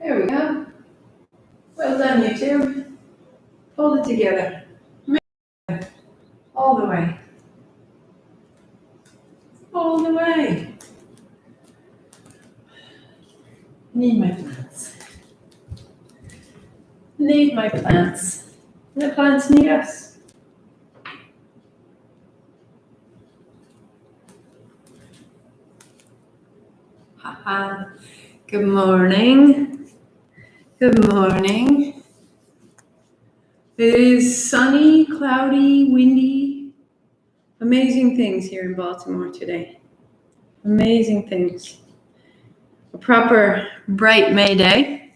There we go. Well done, you two. Hold it together. All the way. All the way. Need my plants. Need my plants. And the plants need us. Haha. Good morning. Good morning. It is sunny, cloudy, windy. Amazing things here in Baltimore today. Amazing things. A proper bright May day.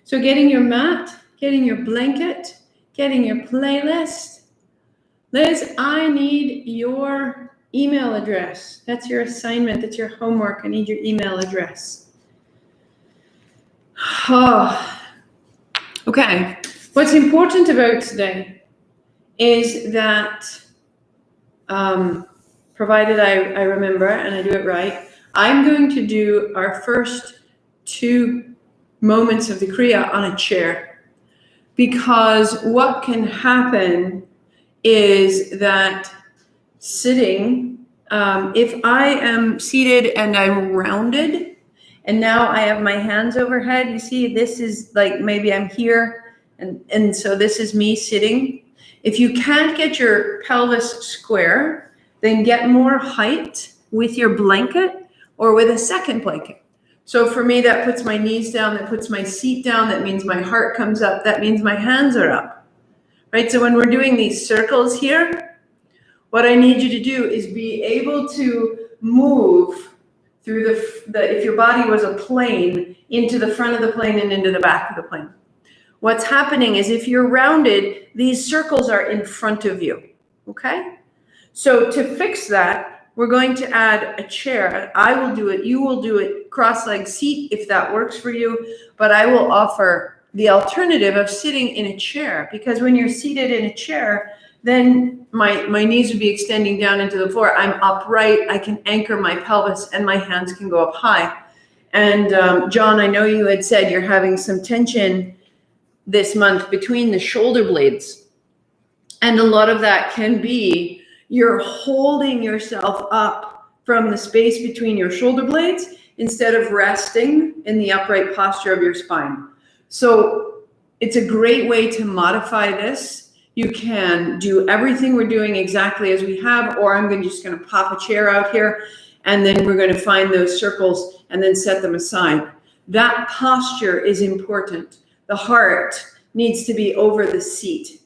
So getting your mat, getting your blanket, getting your playlist. Liz, I need your email address. That's your assignment. That's your homework. I need your email address. Oh. Okay. What's important about today is that, provided I remember and I do it right, I'm going to do our first 2 moments of the Kriya on a chair. Because what can happen is that sitting, if I am seated and I'm rounded, and now I have my hands overhead, you see, this is like maybe I'm here, and so this is me sitting. If you can't get your pelvis square, then get more height with your blanket or with a second blanket. So for me, that puts my knees down, that puts my seat down, that means my heart comes up, that means my hands are up, right? So when we're doing these circles here, what I need you to do is be able to move through if your body was a plane, into the front of the plane and into the back of the plane. What's happening is if you're rounded, these circles are in front of you, okay? So to fix that, we're going to add a chair. I will do it, you will do it, cross-leg seat if that works for you, but I will offer the alternative of sitting in a chair, because when you're seated in a chair, then my knees would be extending down into the floor. I'm upright, I can anchor my pelvis, and my hands can go up high. And John, I know you had said you're having some tension this month between the shoulder blades. And a lot of that can be you're holding yourself up from the space between your shoulder blades instead of resting in the upright posture of your spine. So it's a great way to modify this. You can do everything we're doing exactly as we have, or I'm just going to pop a chair out here, and then we're going to find those circles and then set them aside. That posture is important. The heart needs to be over the seat,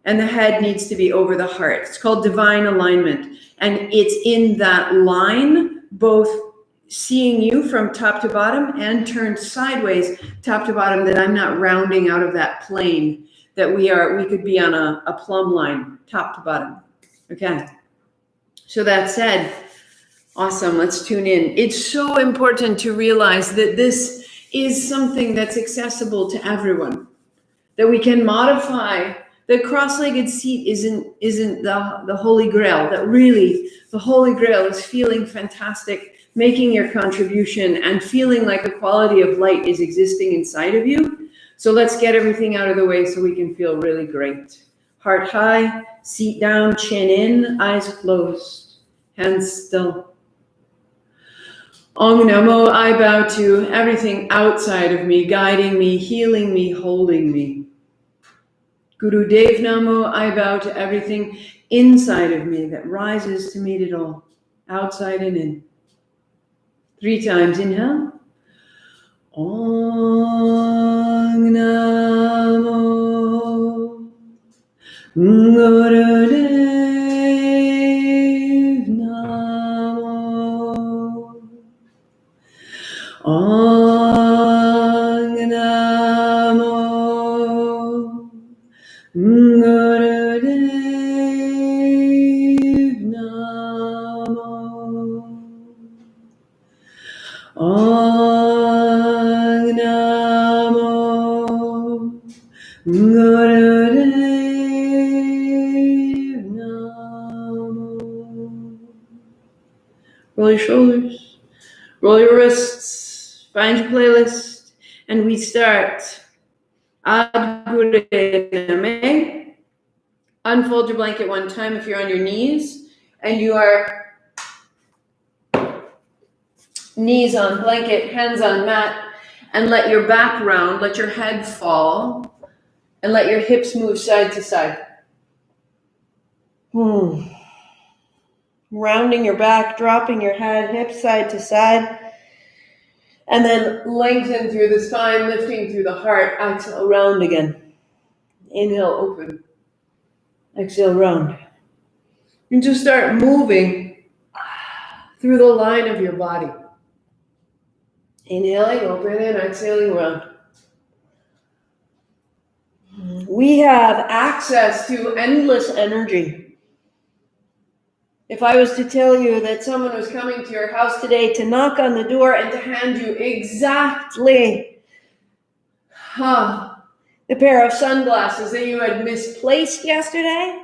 and the head needs to be over the heart. It's called divine alignment. And it's in that line, both seeing you from top to bottom and turned sideways, top to bottom, that I'm not rounding out of that plane, that we could be on a plumb line, top to bottom. Okay. So that said, awesome, let's tune in. It's so important to realize that this is something that's accessible to everyone, that we can modify. The cross-legged seat isn't the holy grail. That really, the holy grail is feeling fantastic, making your contribution, and feeling like a quality of light is existing inside of you. So let's get everything out of the way so we can feel really great. Heart high, seat down, chin in, eyes closed, hands still. Om Namo, I bow to everything outside of me, guiding me, healing me, holding me. Guru Dev Namo, I bow to everything inside of me that rises to meet it all, outside and in. 3 times, inhale. Om Namo Guru Dev Namo. Om Namo Gurudev Namo. Om Namo Gurudev Namo. Roll your shoulders, roll your wrists, find your playlist, And we start. Ad Gure Name. Unfold your blanket one time if you're on your knees and you are knees on blanket, hands on mat, and let your back round, let your head fall, and let your hips move side to side. Rounding your back, dropping your head, hips side to side, and then lengthen through the spine, lifting through the heart. Exhale, round again. Inhale, open. Exhale, round. And just start moving through the line of your body. Inhaling, open, and exhaling, round. We have access to endless energy. If I was to tell you that someone was coming to your house today to knock on the door and to hand you exactly the pair of sunglasses that you had misplaced yesterday,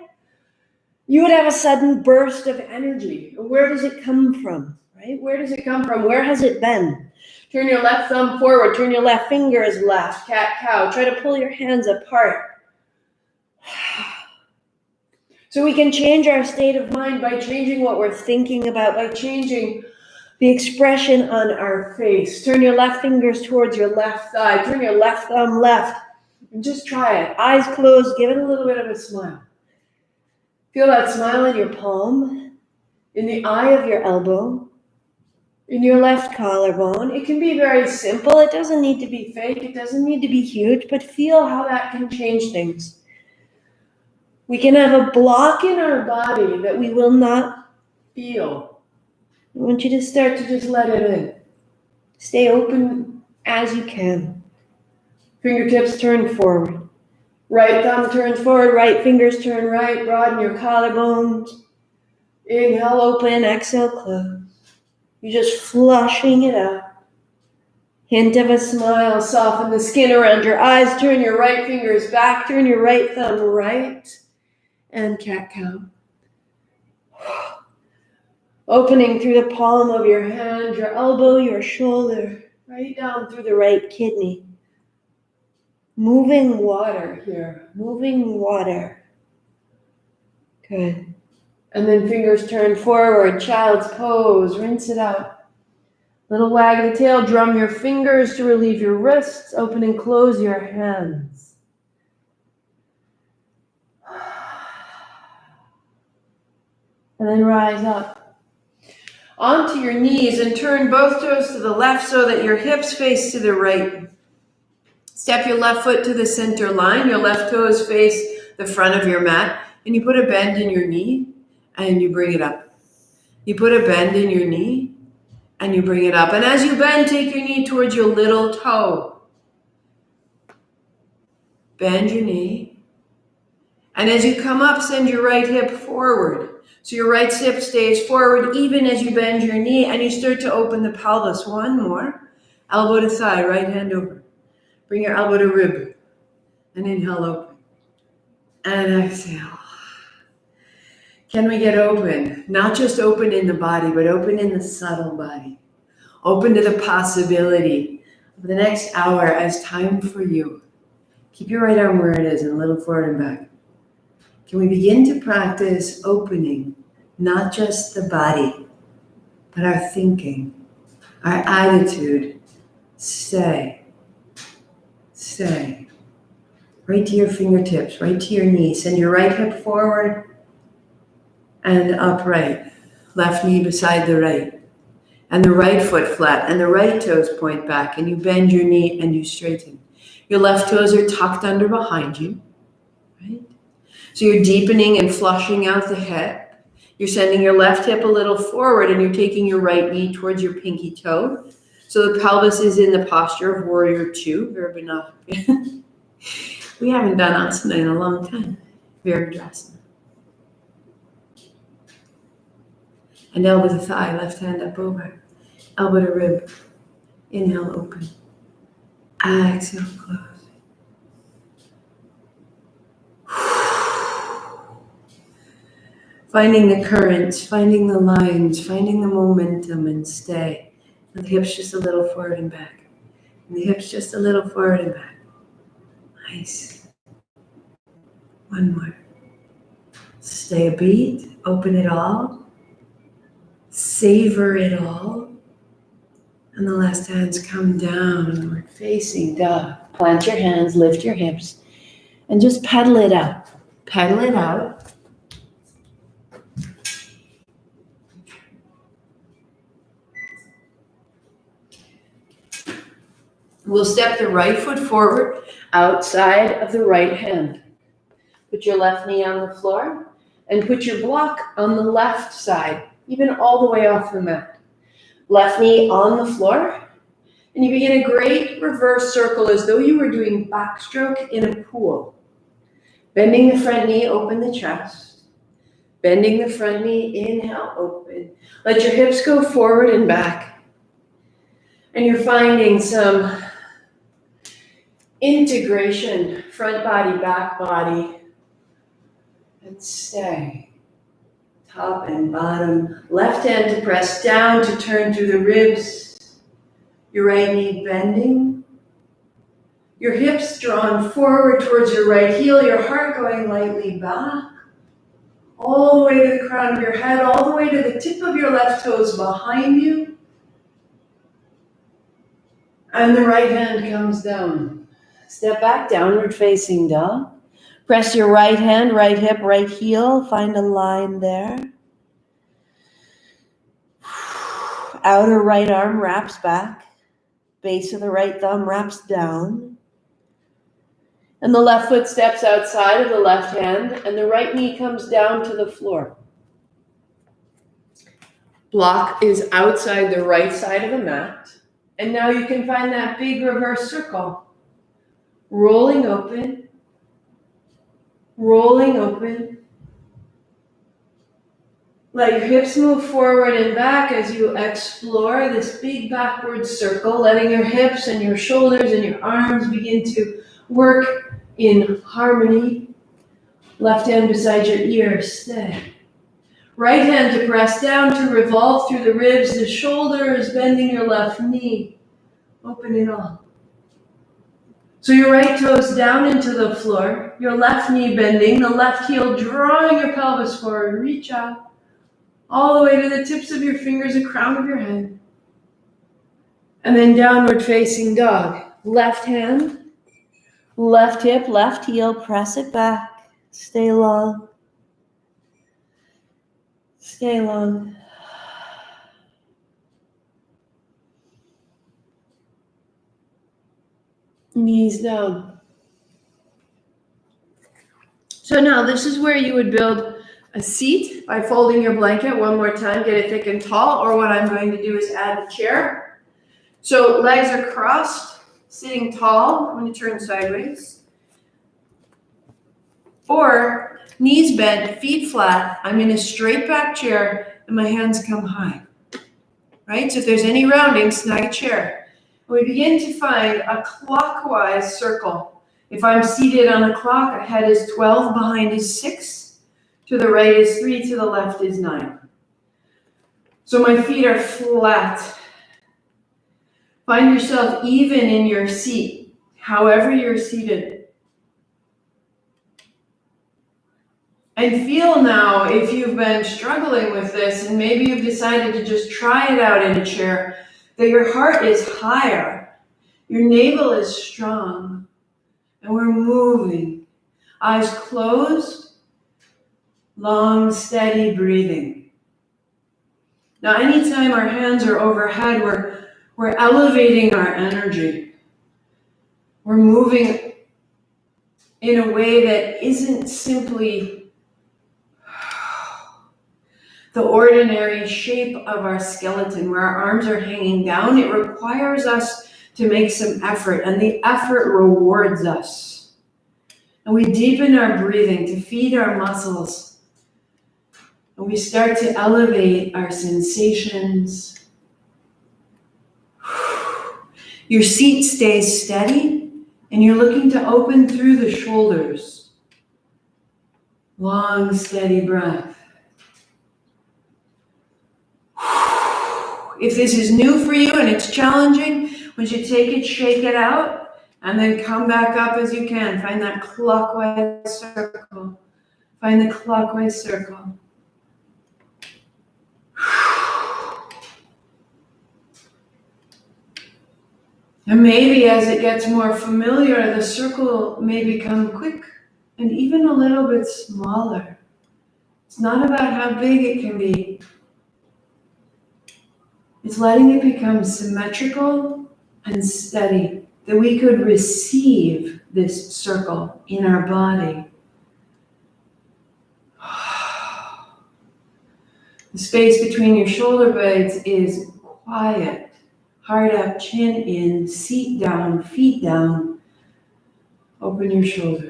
you would have a sudden burst of energy. Where does it come from? Right? Where does it come from? Where has it been? Turn your left thumb forward. Turn your left fingers left. Cat, cow. Try to pull your hands apart. So we can change our state of mind by changing what we're thinking about, by changing the expression on our face. Turn your left fingers towards your left thigh. Turn your left thumb left. And just try it. Eyes closed. Give it a little bit of a smile. Feel that smile in your palm, in the eye of your elbow, in your left collarbone. It can be very simple. It doesn't need to be fake. It doesn't need to be huge, but feel how that can change things. We can have a block in our body that we will not feel. I want you to start to just let it in. Stay open as you can. Fingertips turn forward. Right thumb turns forward, right fingers turn right. Broaden your collarbones. Inhale, open, exhale, close. You're just flushing it out. Hint of a smile, soften the skin around your eyes. Turn your right fingers back. Turn your right thumb right. And cat-cow. Opening through the palm of your hand, your elbow, your shoulder, right down through the right kidney. Moving water here, moving water. Good. And then fingers turn forward, child's pose, rinse it out. Little wag of the tail, drum your fingers to relieve your wrists, open and close your hands. And then rise up onto your knees and turn both toes to the left so that your hips face to the right. Step your left foot to the center line. Your left toes face the front of your mat. And you put a bend in your knee and you bring it up. You put a bend in your knee and you bring it up. And as you bend, take your knee towards your little toe. Bend your knee. And as you come up, send your right hip forward. So your right hip stays forward even as you bend your knee and you start to open the pelvis. One more. Elbow to thigh, right hand over. Bring your elbow to rib. And inhale, open. And exhale. Can we get open? Not just open in the body, but open in the subtle body. Open to the possibility of the next hour as time for you. Keep your right arm where it is and a little forward and back. Can we begin to practice opening, not just the body, but our thinking, our attitude? Stay. Right to your fingertips, right to your knee. Send your right hip forward and upright. Left knee beside the right. And the right foot flat and the right toes point back. And you bend your knee and you straighten. Your left toes are tucked under behind you. Right? So you're deepening and flushing out the hip. You're sending your left hip a little forward and you're taking your right knee towards your pinky toe. So the pelvis is in the posture of warrior two, Virabhadrasana. We haven't done asana in a long time. Virabhadrasana. And elbow to thigh, left hand up over. Elbow to rib. Inhale, open. Exhale, close. Finding the currents, finding the lines, finding the momentum, and stay. And the hips just a little forward and back. And the hips just a little forward and back. Nice. One more. Stay a beat. Open it all. Savor it all. And the left hands come downward, facing dog. Plant your hands, lift your hips, and just pedal it out. Pedal it out. We'll step the right foot forward outside of the right hand. Put your left knee on the floor and put your block on the left side, even all the way off the mat. Left knee on the floor, and you begin a great reverse circle as though you were doing backstroke in a pool. Bending the front knee, open the chest. Bending the front knee, inhale, open. Let your hips go forward and back. And you're finding some integration, front body, back body. And stay. Top and bottom. Left hand to press down to turn through the ribs. Your right knee bending. Your hips drawn forward towards your right heel. Your heart going lightly back. All the way to the crown of your head. All the way to the tip of your left toes behind you. And the right hand comes down. Step back, downward facing dog. Press your right hand, right hip, right heel. Find a line there. Outer right arm wraps back. Base of the right thumb wraps down. And the left foot steps outside of the left hand, and the right knee comes down to the floor. Block is outside the right side of the mat. And now you can find that big reverse circle. Rolling open. Rolling open. Let your hips move forward and back as you explore this big backward circle, letting your hips and your shoulders and your arms begin to work in harmony. Left hand beside your ear, stay. Right hand to press down to revolve through the ribs, the shoulders, bending your left knee. Open it all. So your right toes down into the floor, your left knee bending, the left heel drawing your pelvis forward. Reach out all the way to the tips of your fingers, the crown of your head. And then downward facing dog. Left hand, left hip, left heel, press it back. Stay long. Stay long. Knees down. So now this is where you would build a seat by folding your blanket one more time, get it thick and tall, or what I'm going to do is add a chair. So legs are crossed, sitting tall. I'm going to turn sideways. Or knees bent, feet flat. I'm in a straight back chair and my hands come high. Right? So if there's any rounding, snag a chair. We begin to find a clockwise circle. If I'm seated on a clock, ahead is 12, behind is 6, to the right is 3, to the left is 9. So my feet are flat. Find yourself even in your seat, however you're seated. And feel now, if you've been struggling with this and maybe you've decided to just try it out in a chair, that your heart is higher, your navel is strong, and we're moving. Eyes closed, long, steady breathing. Now, anytime our hands are overhead, we're elevating our energy. We're moving in a way that isn't simply the ordinary shape of our skeleton, where our arms are hanging down. It requires us to make some effort, and the effort rewards us. And we deepen our breathing to feed our muscles. And we start to elevate our sensations. Your seat stays steady, and you're looking to open through the shoulders. Long, steady breath. If this is new for you and it's challenging, Once you take it, shake it out, and then come back up as you can. Find that clockwise circle. Find the clockwise circle. And maybe as it gets more familiar, the circle may become quick and even a little bit smaller. It's not about how big it can be. It's letting it become symmetrical and steady, that we could receive this circle in our body. The space between your shoulder blades is quiet. Heart up, chin in, seat down, feet down. Open your shoulders.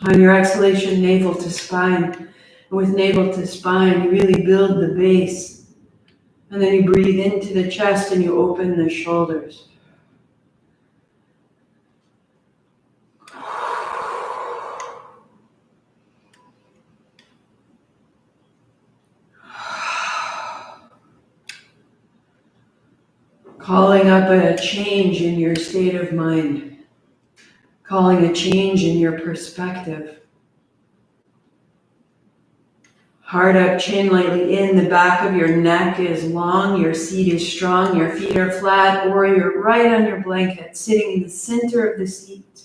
On your exhalation, navel to spine. And with navel to spine, you really build the base. And then you breathe into the chest and you open the shoulders. Calling up a change in your state of mind. Calling a change in your perspective. Heart up, chin lightly in, the back of your neck is long, your seat is strong, your feet are flat, or you're right on your blanket, sitting in the center of the seat.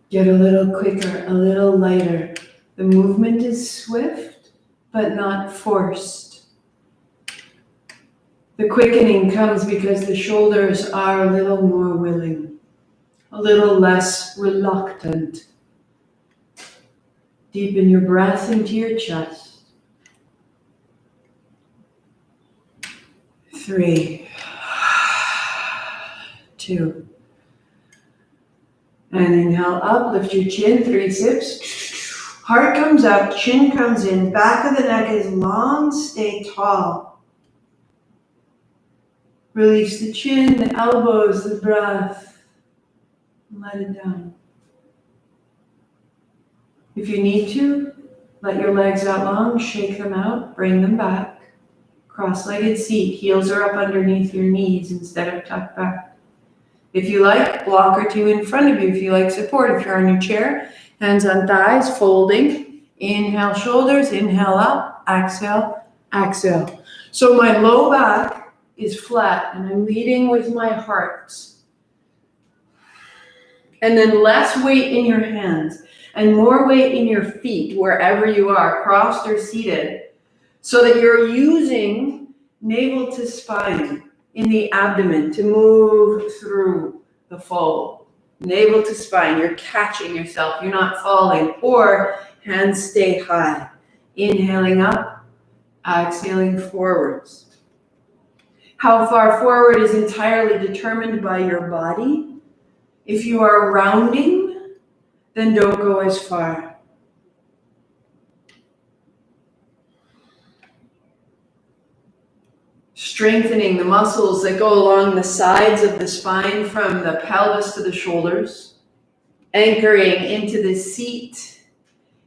Get a little quicker, a little lighter. The movement is swift, but not forced. The quickening comes because the shoulders are a little more willing, a little less reluctant. Deepen your breath into your chest. 3, 2. And inhale up, lift your chin, 3 sips. Heart comes up, chin comes in, back of the neck is long, stay tall. Release the chin, the elbows, the breath. Let it down. If you need to, let your legs out long, shake them out, bring them back. Cross-legged seat, heels are up underneath your knees instead of tucked back. If you like, block or 2 in front of you if you like support. If you're on your chair, hands on thighs, folding. Inhale, shoulders, inhale up, exhale, exhale. So my low back is flat and I'm leading with my heart. And then less weight in your hands and more weight in your feet, wherever you are, crossed or seated, so that you're using navel to spine in the abdomen to move through the fold. Navel to spine, you're catching yourself, you're not falling, or hands stay high. Inhaling up, exhaling forwards. How far forward is entirely determined by your body. If you are rounding, then don't go as far. Strengthening the muscles that go along the sides of the spine from the pelvis to the shoulders. Anchoring into the seat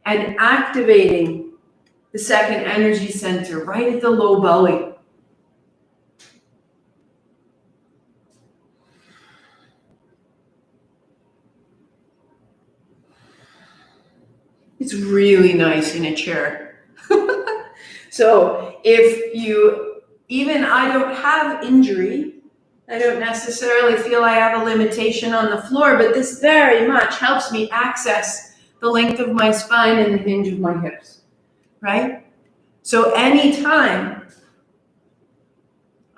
and activating the second energy center right at the low belly. It's really nice in a chair. So if you, even I don't have injury, I don't necessarily feel I have a limitation on the floor, but this very much helps me access the length of my spine and the hinge of my hips, right? So anytime,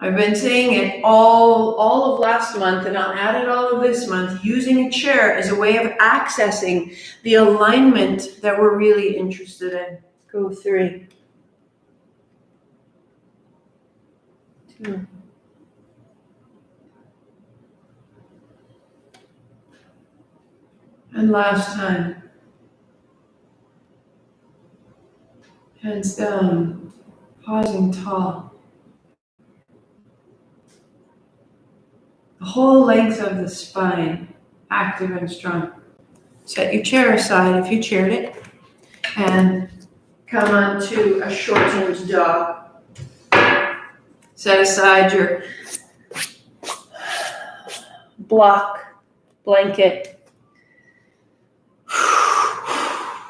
I've been saying it all of last month, and I'll add it all of this month, using a chair as a way of accessing the alignment that we're really interested in. Go 3, 2. And last time. Hands down, pausing tall. The whole length of the spine, active and strong. Set your chair aside if you chaired it, and come onto a shortened dog. Set aside your blanket.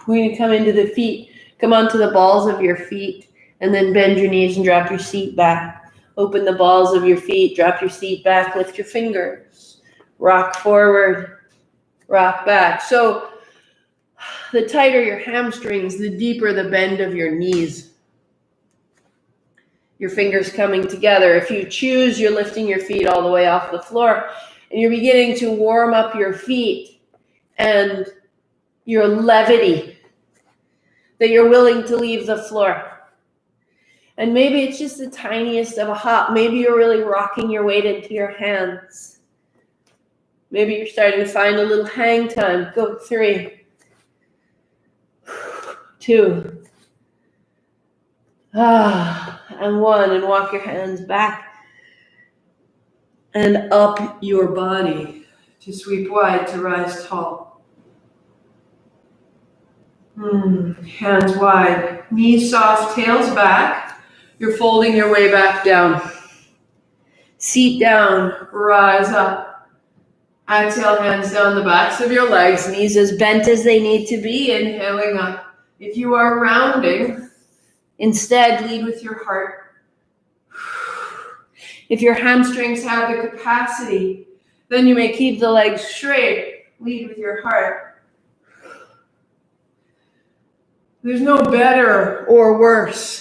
We're going to come into the feet. Come onto the balls of your feet, and then bend your knees and drop your seat back. Open the balls of your feet, drop your seat back, lift your fingers. Rock forward, rock back. So the tighter your hamstrings, the deeper the bend of your knees. Your fingers coming together. If you choose, you're lifting your feet all the way off the floor, and you're beginning to warm up your feet and your levity, that you're willing to leave the floor. And maybe it's just the tiniest of a hop. Maybe you're really rocking your weight into your hands. Maybe you're starting to find a little hang time. Go 3, 2, and 1. And walk your hands back and up your body to sweep wide, to rise tall. Hands wide, knees soft, tails back. You're folding your way back down. Seat down, rise up. Exhale, hands down the backs of your legs, knees as bent as they need to be, inhaling up. If you are rounding, instead lead with your heart. If your hamstrings have the capacity, then you may keep the legs straight, lead with your heart. There's no better or worse.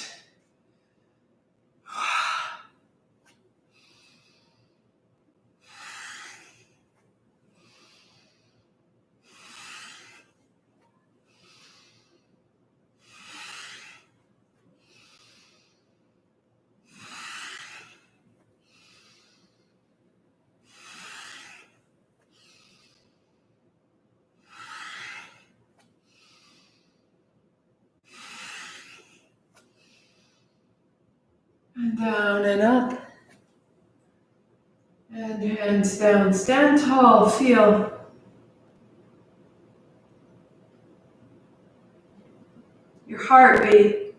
And down and up. And hands down. Stand tall. Feel. Your heartbeat.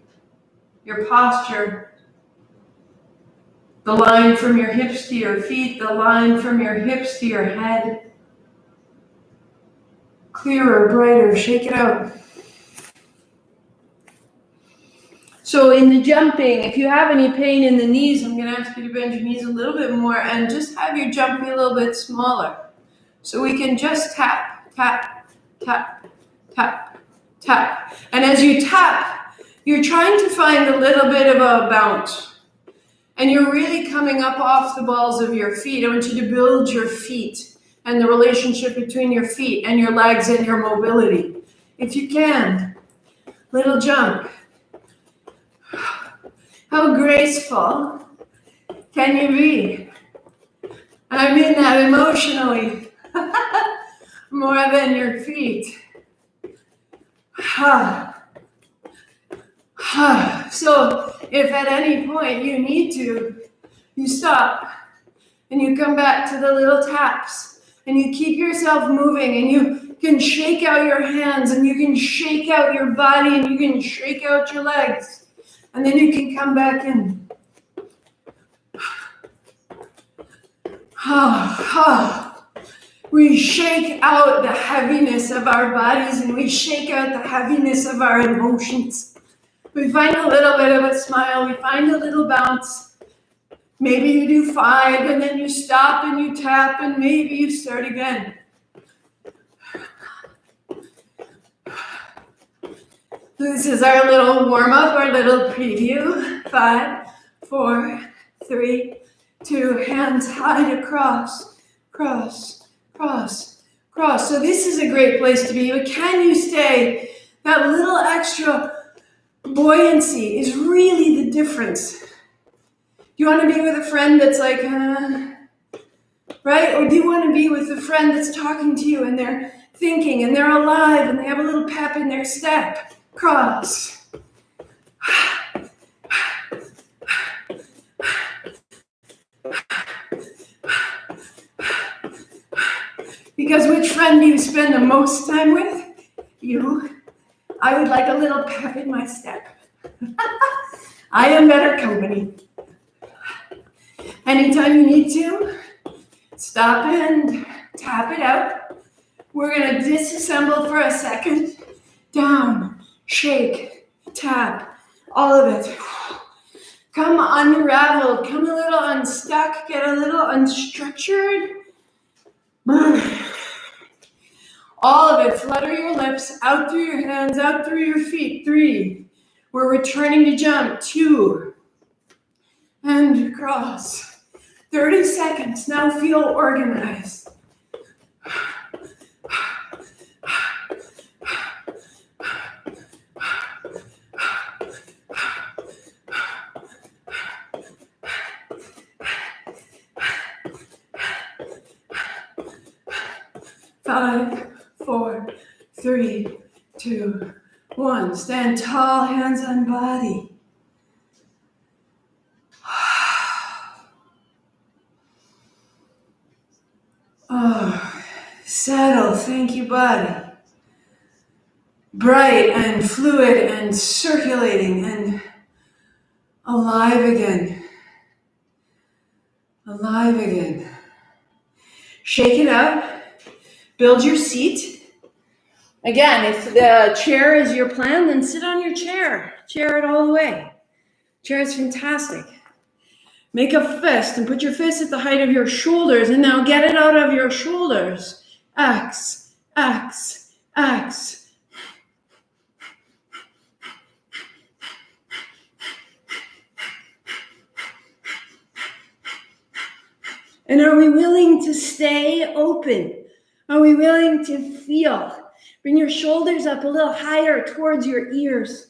Your posture. The line from your hips to your feet. The line from your hips to your head. Clearer, brighter. Shake it out. So in the jumping, if you have any pain in the knees, I'm going to ask you to bend your knees a little bit more and just have your jump be a little bit smaller. So we can just tap, tap, tap, tap, tap. And as you tap, you're trying to find a little bit of a bounce. And you're really coming up off the balls of your feet. I want you to build your feet and the relationship between your feet and your legs and your mobility. If you can, little jump. How graceful can you be? And I mean that emotionally, more than your feet. So if at any point you need to, you stop and you come back to the little taps and you keep yourself moving and you can shake out your hands and you can shake out your body and you can shake out your legs. And then you can come back in. We shake out the heaviness of our bodies and we shake out the heaviness of our emotions. We find a little bit of a smile. We find a little bounce. Maybe you do 5 and then you stop and you tap and maybe you start again. This is our little warm-up, our little preview. 5, 4, 3, 2, hands high across, cross, cross, cross. So this is a great place to be, but can you stay? That little extra buoyancy is really the difference. Do you want to be with a friend that's like, right? Or do you want to be with a friend that's talking to you and they're thinking and they're alive and they have a little pep in their step? Cross. Because which friend do you spend the most time with? You. I would like a little pep in my step. I am better company. Anytime you need to, stop and tap it out. We're going to disassemble for a second. Down, shake, tap, all of it. Come unraveled, come a little unstuck, get a little unstructured. All of it, flutter your lips, out through your hands, out through your feet. 3. We're returning to jump. 2. And cross. 30 seconds, now feel organized. 5, 4, 3, 2, 1. Stand tall, hands on body. Oh, settle, thank you, body. Bright and fluid and circulating and alive again. Alive again. Shake it out. Build your seat. Again, if the chair is your plan, then sit on your chair. Chair it all the way. Chair is fantastic. Make a fist and put your fist at the height of your shoulders, and now get it out of your shoulders. X, X, X. And are we willing to stay open? Are we willing to feel? Bring your shoulders up a little higher towards your ears.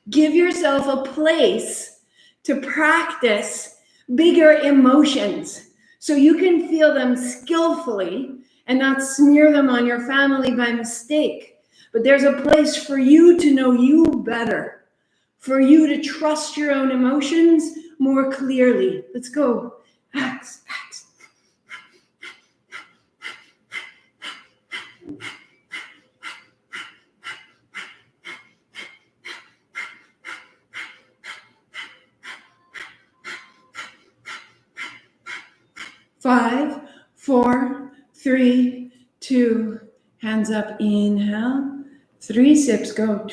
Give yourself a place to practice bigger emotions so you can feel them skillfully and not smear them on your family by mistake. But there's a place for you to know you better, for you to trust your own emotions more clearly. Let's go. X, X. Five, 4, 3, 2, hands up, inhale. 3 sips, go.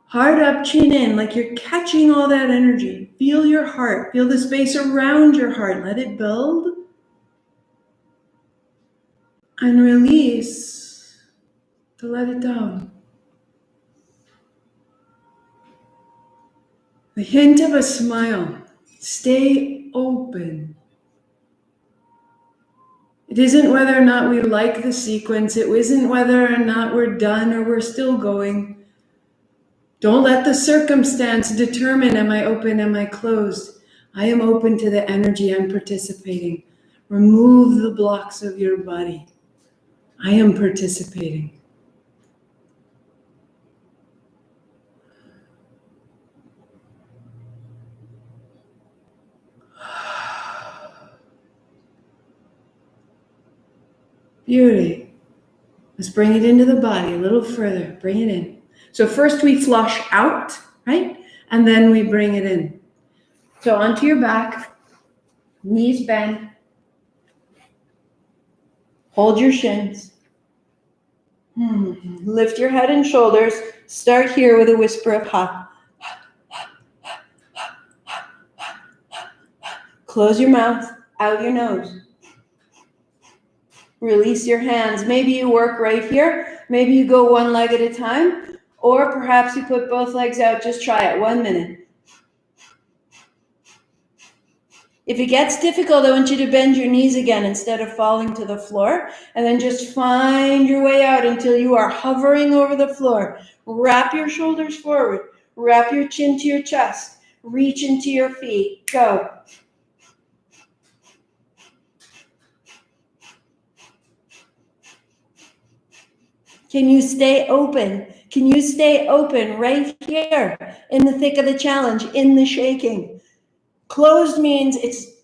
Heart up, chin in, like you're catching all that energy. Feel your heart, feel the space around your heart. Let it build. And release to let it down. The hint of a smile. Stay open. It isn't whether or not we like the sequence. It isn't whether or not we're done or we're still going. Don't let the circumstance determine, am I open, am I closed? I am open to the energy, I'm participating. Remove the blocks of your body. I am participating. Beauty. Let's bring it into the body a little further. Bring it in. So first we flush out, right? And then we bring it in. So onto your back, knees bend. Hold your shins. Lift your head and shoulders. Start here with a whisper of ha. Close your mouth, out your nose. Release your hands. Maybe you work right here. Maybe you go one leg at a time. Or perhaps you put both legs out. Just try it. 1 minute. If it gets difficult, I want you to bend your knees again instead of falling to the floor. And then just find your way out until you are hovering over the floor. Wrap your shoulders forward. Wrap your chin to your chest. Reach into your feet. Go. Can you stay open? Can you stay open right here in the thick of the challenge, in the shaking? Closed means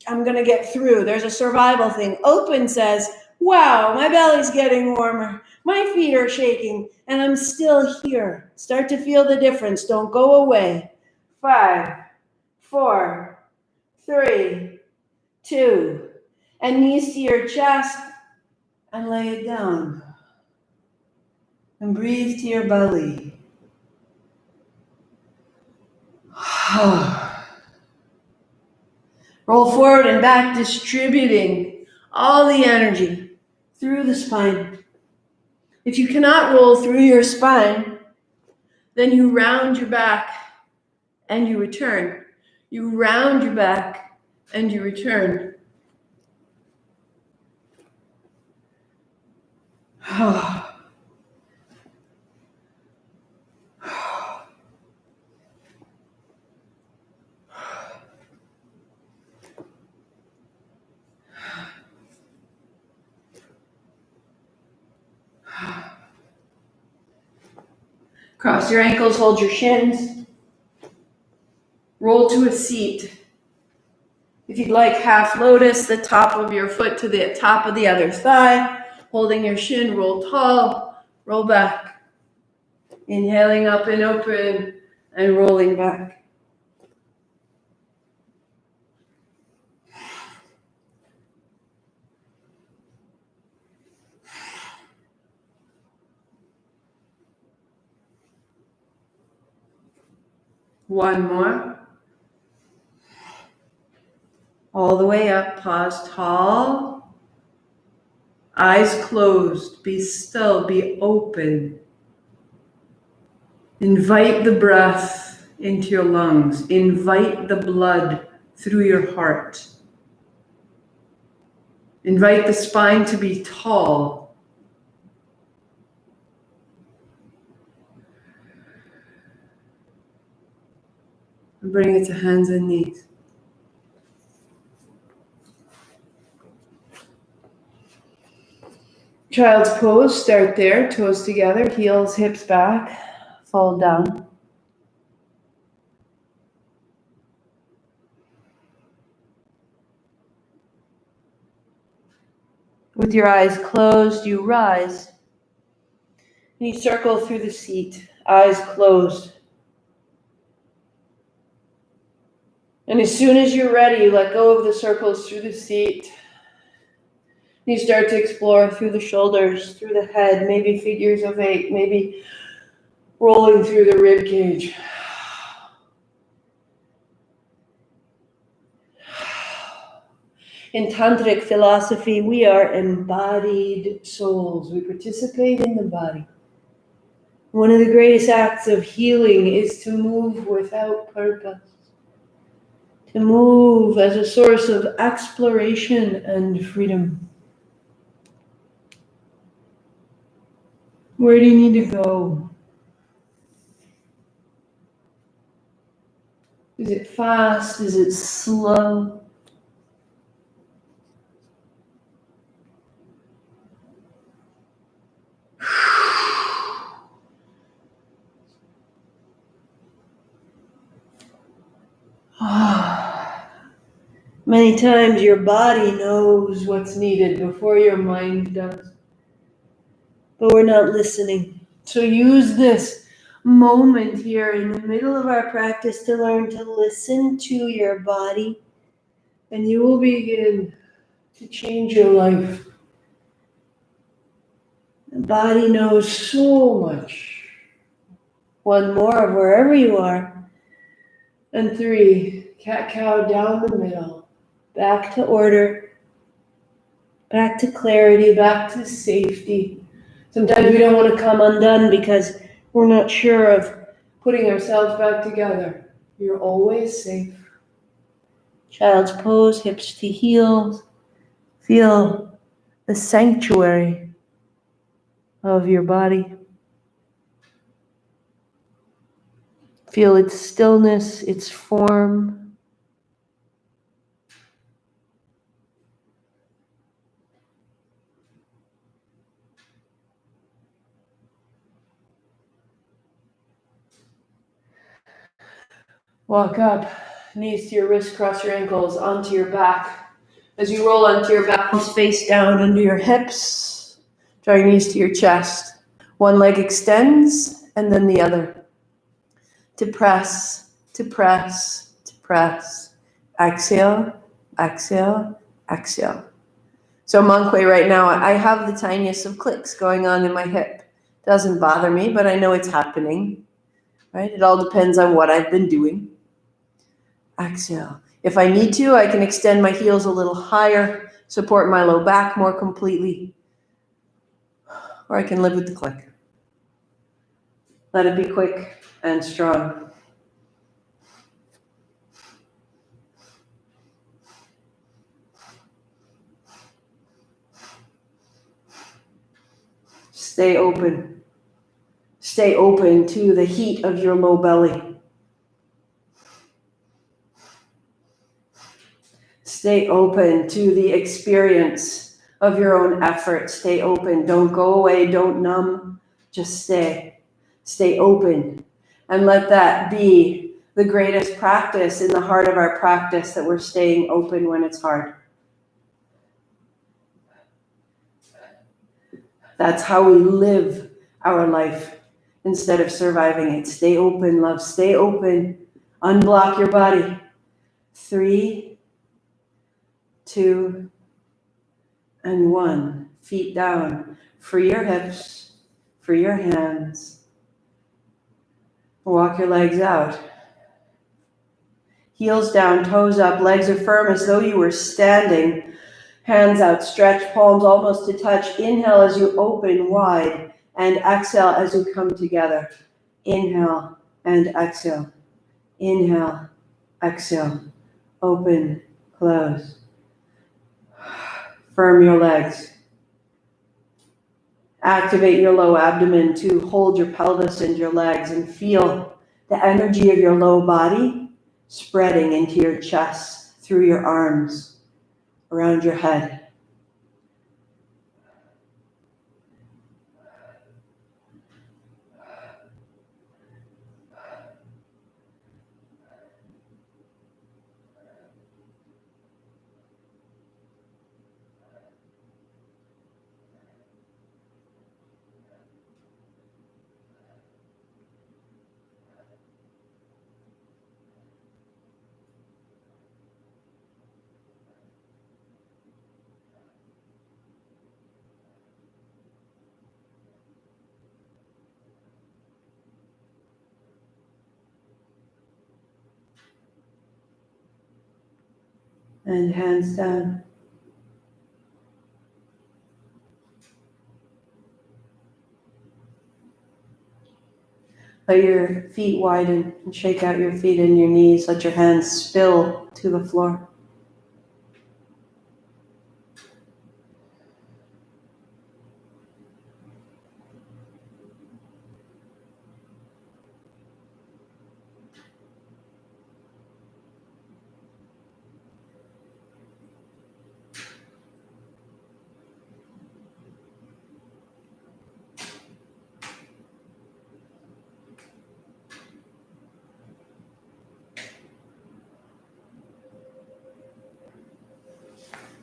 I'm going to get through. There's a survival thing. Open says, wow, my belly's getting warmer. My feet are shaking, and I'm still here. Start to feel the difference. Don't go away. 5, 4, 3, 2, and knees to your chest, and lay it down. And breathe to your belly. Roll forward and back, distributing all the energy through the spine. If you cannot roll through your spine, then you round your back and you return. You round your back and you return. Cross your ankles, hold your shins. Roll to a seat. If you'd like, half lotus, the top of your foot to the top of the other thigh. Holding your shin, roll tall, roll back. Inhaling up and open and rolling back. One more. All the way up, pause tall. Eyes closed, be still, be open. Invite the breath into your lungs. Invite the blood through your heart. Invite the spine to be tall. And bring it to hands and knees. Child's pose, start there, toes together, heels, hips back, fold down. With your eyes closed, you rise. And you circle through the seat, eyes closed. And as soon as you're ready, you let go of the circles through the seat. You start to explore through the shoulders, through the head, maybe figures of 8, maybe rolling through the rib cage. In tantric philosophy, we are embodied souls. We participate in the body. One of the greatest acts of healing is to move without purpose. To move as a source of exploration and freedom. Where do you need to go? Is it fast? Is it slow? Many times your body knows what's needed before your mind does. But we're not listening. So use this moment here in the middle of our practice to learn to listen to your body, and you will begin to change your life. The body knows so much. One more of wherever you are. And 3, cat-cow down the middle. Back to order. Back to clarity. Back to safety. Sometimes we don't want to come undone because we're not sure of putting ourselves back together. You're always safe. Child's pose, hips to heels. Feel the sanctuary of your body. Feel its stillness, its form. Walk up Knees to your wrists, cross your ankles, onto your back. As you roll onto your back, face down under your hips. Draw your knees to your chest. One leg extends, and then the other. To press, to press, to press. Exhale, exhale, exhale. So monk way right now, I have the tiniest of clicks going on in my hip. Doesn't bother me, but I know it's happening, right? It all depends on what I've been doing. Exhale. If I need to, I can extend my heels a little higher, support my low back more completely, or I can live with the click. Let it be quick and strong. Stay open. Stay open to the heat of your low belly. Stay open to the experience of your own effort. Stay open. Don't go away. Don't numb. Just stay. Stay open. And let that be the greatest practice in the heart of our practice, that we're staying open when it's hard. That's how we live our life instead of surviving it. Stay open, love. Stay open. Unblock your body. 3, 2, and 1. Feet down. Free your hips. Free your hands. Walk your legs out. Heels down, toes up, legs are firm as though you were standing. Hands out, stretch, palms almost to touch. Inhale as you open wide, and exhale as you come together. Inhale and exhale. Inhale, exhale. Open, close. Firm your legs. Activate your low abdomen to hold your pelvis and your legs, and feel the energy of your low body spreading into your chest, through your arms, around your head. And hands down. Let your feet widen and shake out your feet and your knees. Let your hands spill to the floor.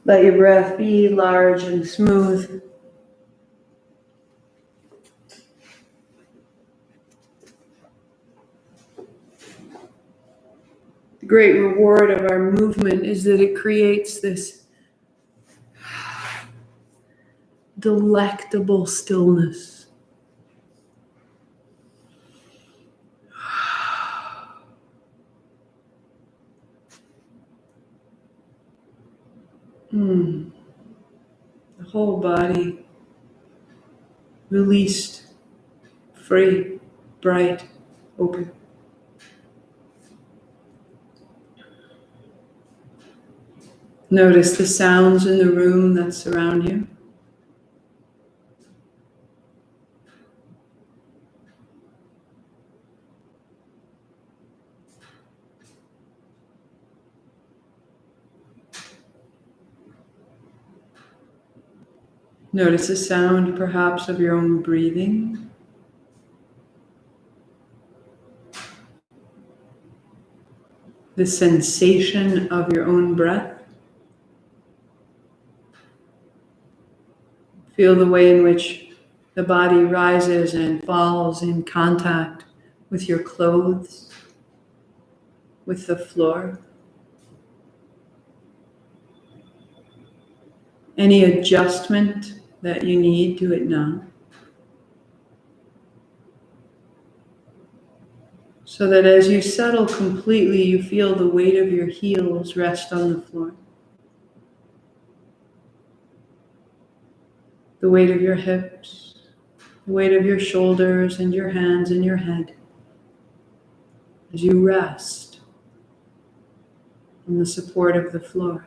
Let your breath be large and smooth. The great reward of our movement is that it creates this delectable stillness. The whole body released, free, bright, open. Notice the sounds in the room that surround you. Notice the sound, perhaps, of your own breathing. the sensation of your own breath. Feel the way in which the body rises and falls in contact with your clothes, with the floor. Any adjustment that you need, do it now. So that as you settle completely, you feel the weight of your heels rest on the floor. The weight of your hips, the weight of your shoulders and your hands and your head. As you rest on the support of the floor.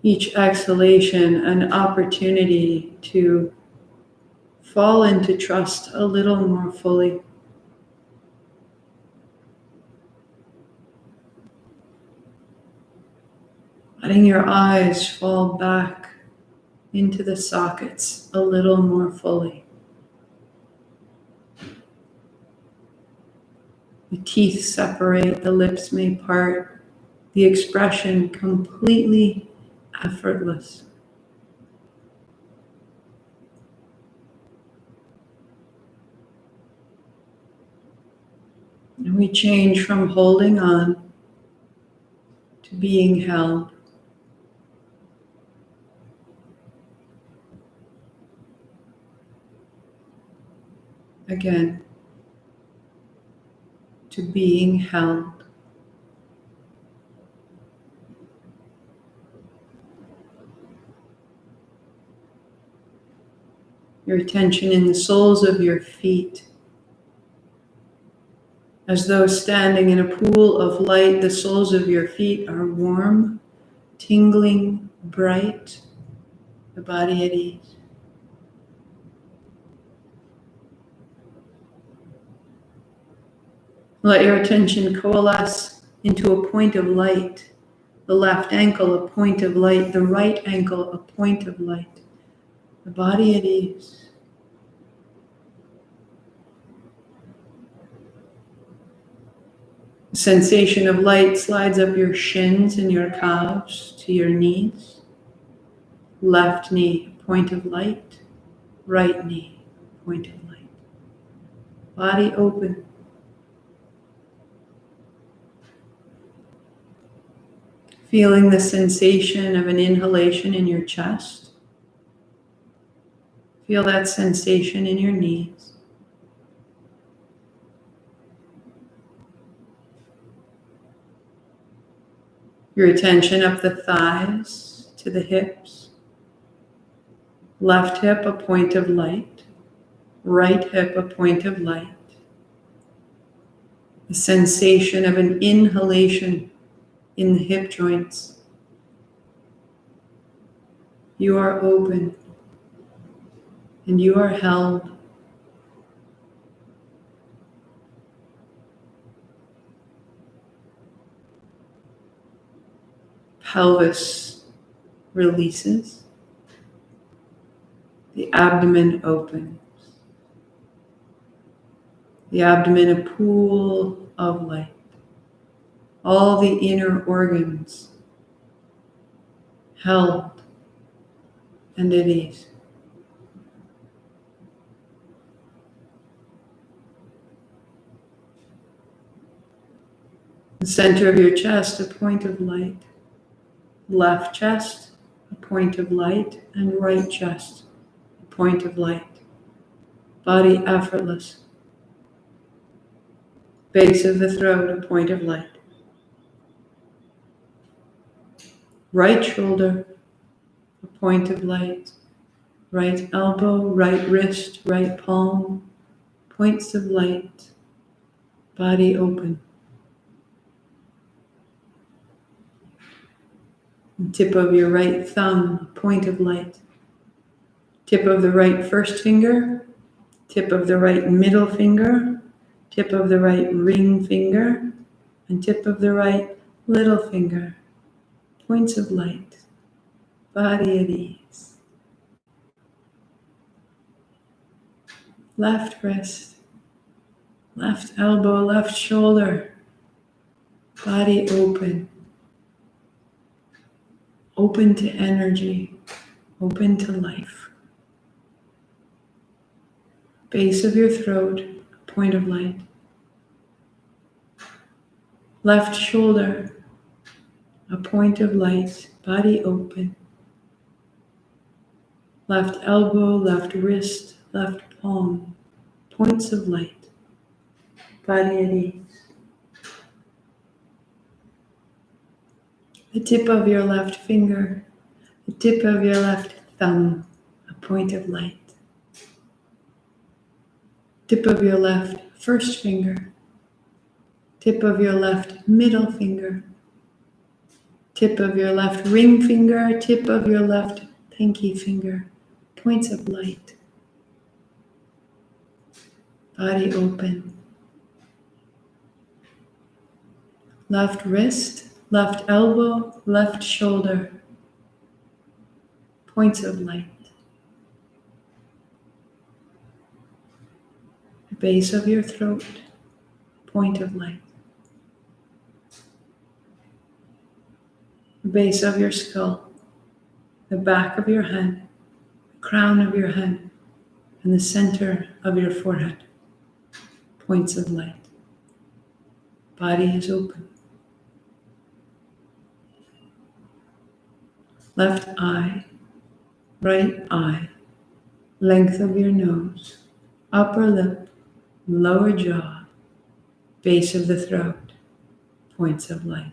Each exhalation an opportunity to fall into trust a little more fully. Letting your eyes fall back into the sockets a little more fully. The teeth separate, the lips may part, the expression completely effortless. And we change from holding on to being held. Again, to being held. Your attention in the soles of your feet. As though standing in a pool of light, the soles of your feet are warm, tingling, bright, the body at ease. Let your attention coalesce into a point of light. The left ankle, a point of light. The right ankle, a point of light. The body at ease. The sensation of light slides up your shins and your calves to your knees. Left knee, point of light. Right knee, point of light. Body open. Feeling the sensation of an inhalation in your chest. Feel that sensation in your knees. Your attention up the thighs to the hips. Left hip, a point of light. Right hip, a point of light. The sensation of an inhalation in the hip joints. You are open and you are held. Pelvis releases. The abdomen opens. The abdomen a pool of light. All the inner organs held and at ease. The center of your chest, a point of light. Left chest, a point of light, and right chest, a point of light. Body effortless. Base of the throat, a point of light. Right shoulder, a point of light. Right elbow, right wrist, right palm, points of light. Body open. Tip of your right thumb, point of light. Tip of the right first finger, tip of the right middle finger, tip of the right ring finger, and tip of the right little finger. Points of light. Body at ease. left wrist, left elbow, left shoulder, body open. Open to energy, open to life. Base of your throat, point of light. Left shoulder, a point of light, body open. Left elbow, left wrist, left palm, points of light, body at ease. The tip of your left finger, the tip of your left thumb, a point of light. Tip of your left first finger, tip of your left middle finger, tip of your left ring finger, tip of your left pinky finger, points of light. Body open. Left wrist, left elbow, left shoulder, points of light. The base of your throat, point of light. The base of your skull, the back of your head, the crown of your head, and the center of your forehead, points of light. Body is open. Left eye, right eye, length of your nose, upper lip, lower jaw, base of the throat, points of light.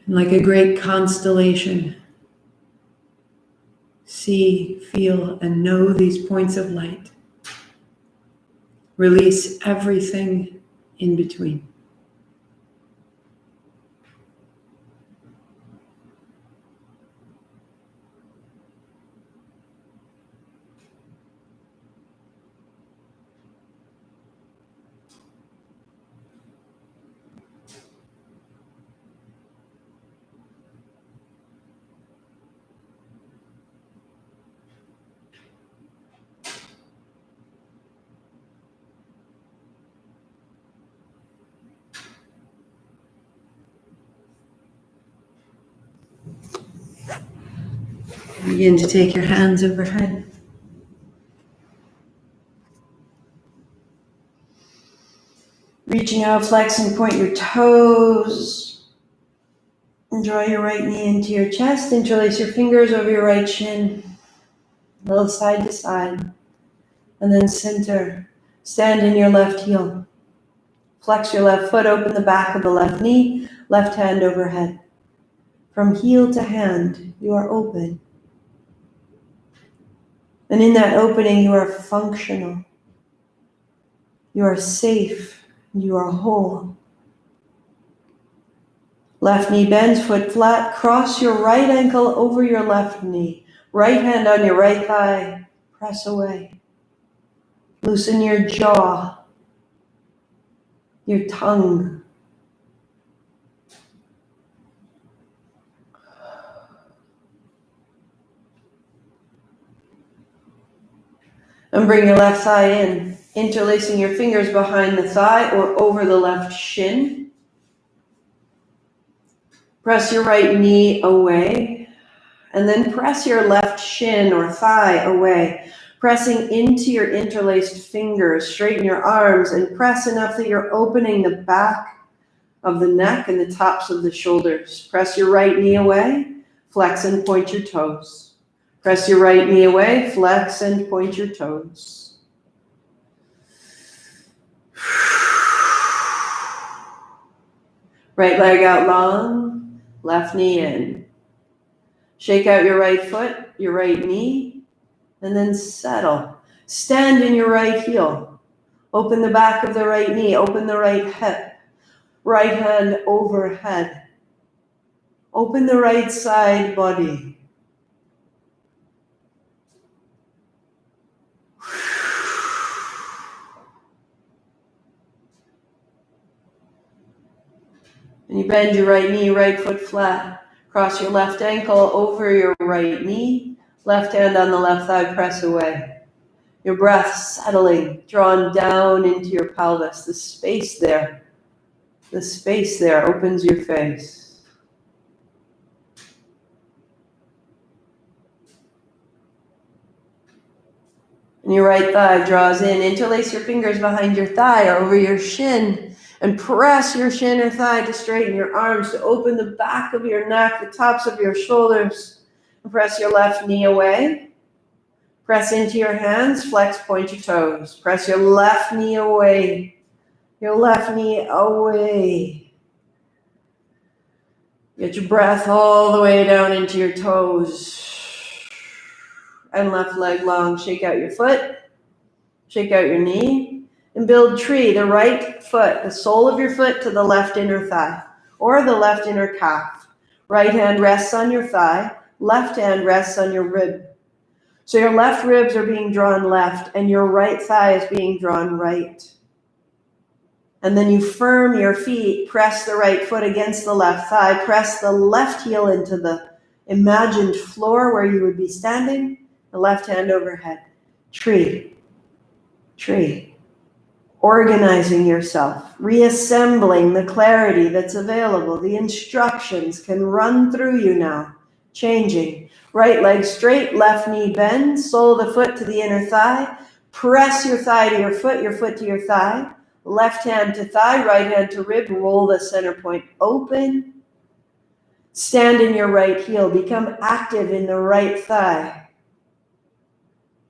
And like a great constellation, see, feel, and know these points of light. Release everything in between. Begin to take your hands overhead. Reaching out, flex and point your toes. And draw your right knee into your chest. Interlace your fingers over your right shin. A little side to side. And then center. Stand in your left heel. Flex your left foot, open the back of the left knee. Left hand overhead. From heel to hand, you are open. And in that opening, you are functional. You are safe. You are whole. Left knee bends, foot flat. Cross your right ankle over your left knee. Right hand on your right thigh. Press away. Loosen your jaw, your tongue. And bring your left thigh in, interlacing your fingers behind the thigh or over the left shin. Press your right knee away, and then press your left shin or thigh away, pressing into your interlaced fingers. Straighten your arms and press enough that you're opening the back of the neck and the tops of the shoulders. Press your right knee away, flex and point your toes. Press your right knee away, flex and point your toes. Right leg out long, left knee in. Shake out your right foot, your right knee, and then settle. Stand in your right heel. Open the back of the right knee, open the right hip. Right hand overhead. Open the right side body. And you bend your right knee, right foot flat. Cross your left ankle over your right knee. Left hand on the left thigh, press away. Your breath settling, drawn down into your pelvis. The space there opens your face. And your right thigh draws in. Interlace your fingers behind your thigh or over your shin and press your shin or thigh to straighten your arms, to open the back of your neck, the tops of your shoulders. And press your left knee away. Press into your hands, flex, point your toes. Press your left knee away. Your left knee away. Get your breath all the way down into your toes. And left leg long. Shake out your foot. Shake out your knee. And build tree, the right foot, the sole of your foot to the left inner thigh or the left inner calf. Right hand rests on your thigh. Left hand rests on your rib. So your left ribs are being drawn left and your right thigh is being drawn right. And then you firm your feet, press the right foot against the left thigh, press the left heel into the imagined floor where you would be standing, the left hand overhead. Tree, tree. Organizing yourself, reassembling the clarity that's available. The instructions can run through you now, changing. Right leg straight, left knee bend, sole of the foot to the inner thigh. Press your thigh to your foot to your thigh. Left hand to thigh, right hand to rib. Roll the center point open. Stand in your right heel. Become active in the right thigh.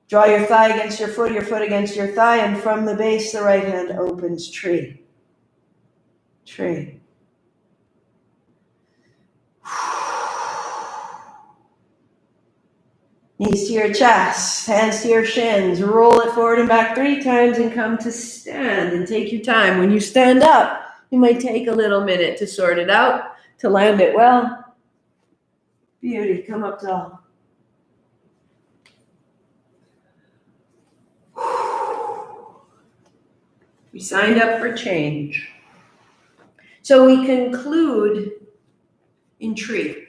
Draw your thigh against your foot against your thigh, and from the base, the right hand opens tree. Tree. Knees to your chest, hands to your shins. Roll it forward and back 3 times and come to stand and take your time. When you stand up, you might take a little minute to sort it out, to land it well. Beauty, come up tall. We signed up for change. So we conclude in tree.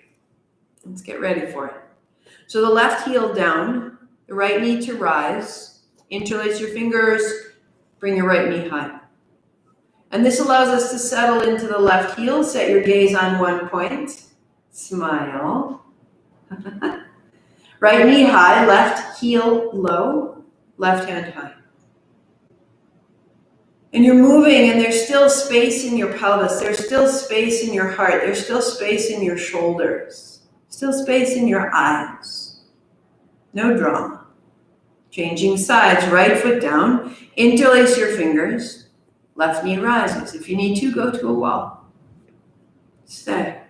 Let's get ready for it. So the left heel down, the right knee to rise, interlace your fingers, bring your right knee high. And this allows us to settle into the left heel, set your gaze on one point, smile. Right knee high, left heel low, left hand high. And you're moving and there's still space in your pelvis, there's still space in your heart, there's still space in your shoulders, still space in your eyes. No drama. Changing sides, right foot down, interlace your fingers, left knee rises. If you need to, go to a wall. Stay.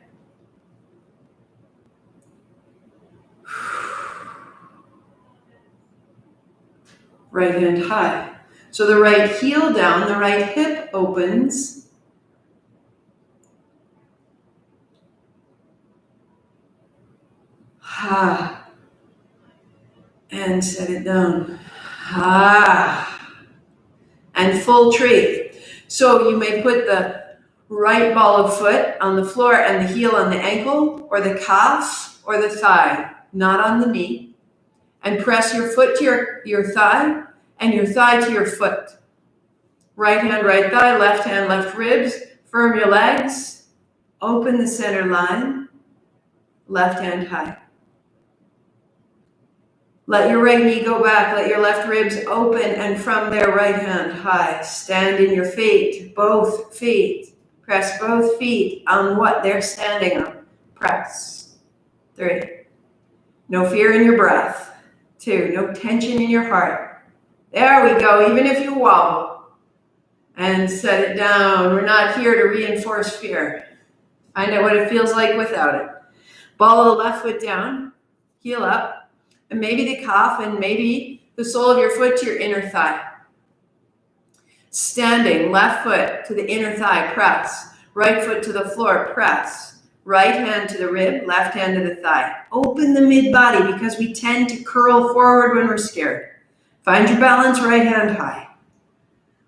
Right hand high. So the right heel down, the right hip opens. Ha. And set it down. Ha. And full tree. So you may put the right ball of foot on the floor and the heel on the ankle or the calf or the thigh, not on the knee. And press your foot to your thigh and your thigh to your foot. Right hand, right thigh, left hand, left ribs. Firm your legs. Open the center line. Left hand high. Let your right knee go back. Let your left ribs open, and from there, right hand high. Stand in your feet, both feet. Press both feet on what they're standing on. Press. 3. No fear in your breath. 2. No tension in your heart. There we go, even if you wobble. And set it down. We're not here to reinforce fear. Find out what it feels like without it. Ball of the left foot down, heel up, and maybe the calf and maybe the sole of your foot to your inner thigh. Standing, left foot to the inner thigh, press. Right foot to the floor, press. Right hand to the rib, left hand to the thigh. Open the mid-body because we tend to curl forward when we're scared. Find your balance, right hand high.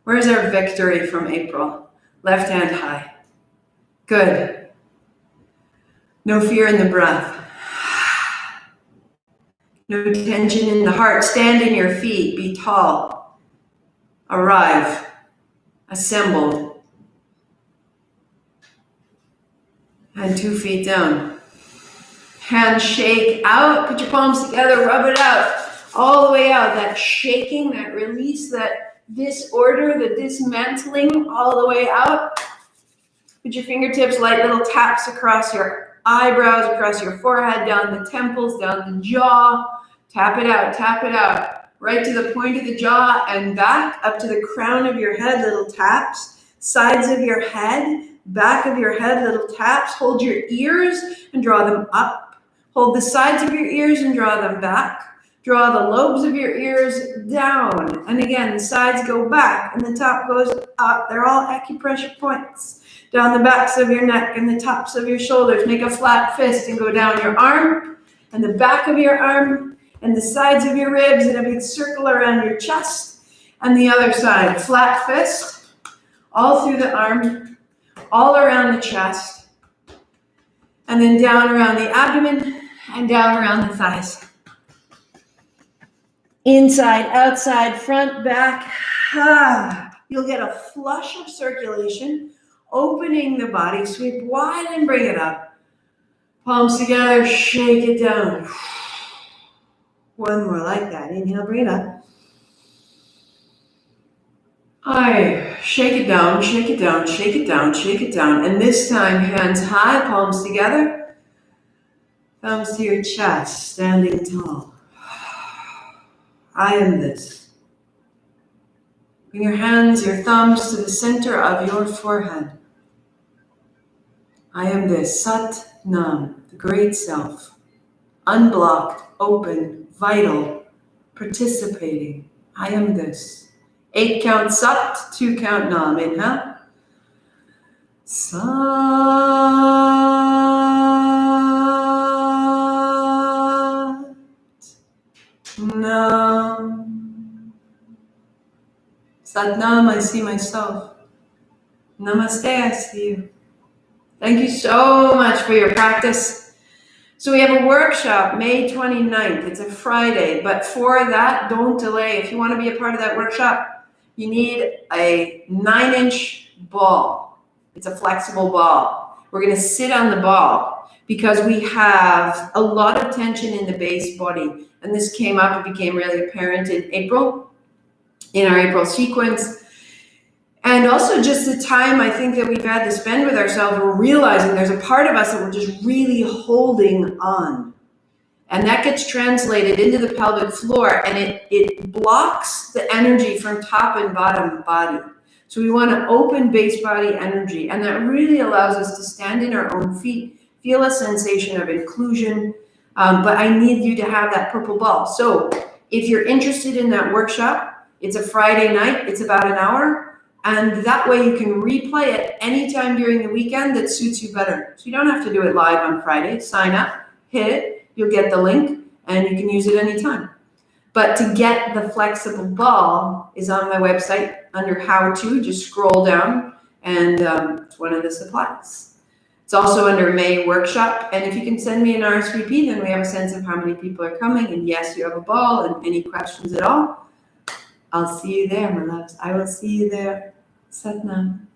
Where's our victory from April? Left hand high. Good. No fear in the breath. No tension in the heart. Stand in your feet. Be tall. Arrive. Assembled. And 2 feet down. Hands shake out. Put your palms together. Rub it out. All the way out. That shaking, that release, that disorder, the dismantling, all the way out. Put your fingertips, light little taps across your eyebrows, across your forehead, down the temples, down the jaw. Tap it out, right to the point of the jaw and back, up to the crown of your head, little taps. Sides of your head, back of your head, little taps. Hold your ears and draw them up. Hold the sides of your ears and draw them back. Draw the lobes of your ears down. And again, the sides go back and the top goes up. They're all acupressure points. Down the backs of your neck and the tops of your shoulders. Make a flat fist and go down your arm and the back of your arm and the sides of your ribs and a big circle around your chest. And the other side, flat fist, all through the arm, all around the chest. And then down around the abdomen and down around the thighs. Inside, outside, front, back. You'll get a flush of circulation, opening the body, sweep wide and bring it up. Palms together, shake it down. One more like that. Inhale, bring it up. Shake it down, shake it down, shake it down, shake it down. And this time, hands high, palms together. Thumbs to your chest, standing tall. I am this. Bring your hands, your thumbs to the center of your forehead. I am this, Sat Nam, the great self. Unblocked, open, vital, participating. I am this. 8 count Sat, 2 count Nam. Inhale. Sat Nam. Sat Nam, I see myself. Namaste, I see you. Thank you so much for your practice. So we have a workshop May 29th. It's a Friday, but for that, don't delay. If you want to be a part of that workshop, you need a 9-inch ball. It's a flexible ball. We're going to sit on the ball because we have a lot of tension in the base body. And this came up, it became really apparent in April, in our April sequence. And also just the time I think that we've had to spend with ourselves, we're realizing there's a part of us that we're just really holding on. And that gets translated into the pelvic floor and it blocks the energy from top and bottom body. So we want to open base body energy. And that really allows us to stand in our own feet, feel a sensation of inclusion. But I need you to have that purple ball. So if you're interested in that workshop, it's a Friday night, it's about an hour. And that way you can replay it anytime during the weekend that suits you better. So you don't have to do it live on Friday. Sign up, hit it, you'll get the link, and you can use it anytime. But to get the flexible ball is on my website under how to, just scroll down, and it's one of the supplies. It's also under May workshop, and if you can send me an RSVP, then we have a sense of how many people are coming, and yes, you have a ball, and any questions at all, I'll see you there, my loves. I will see you there. Sat Nam.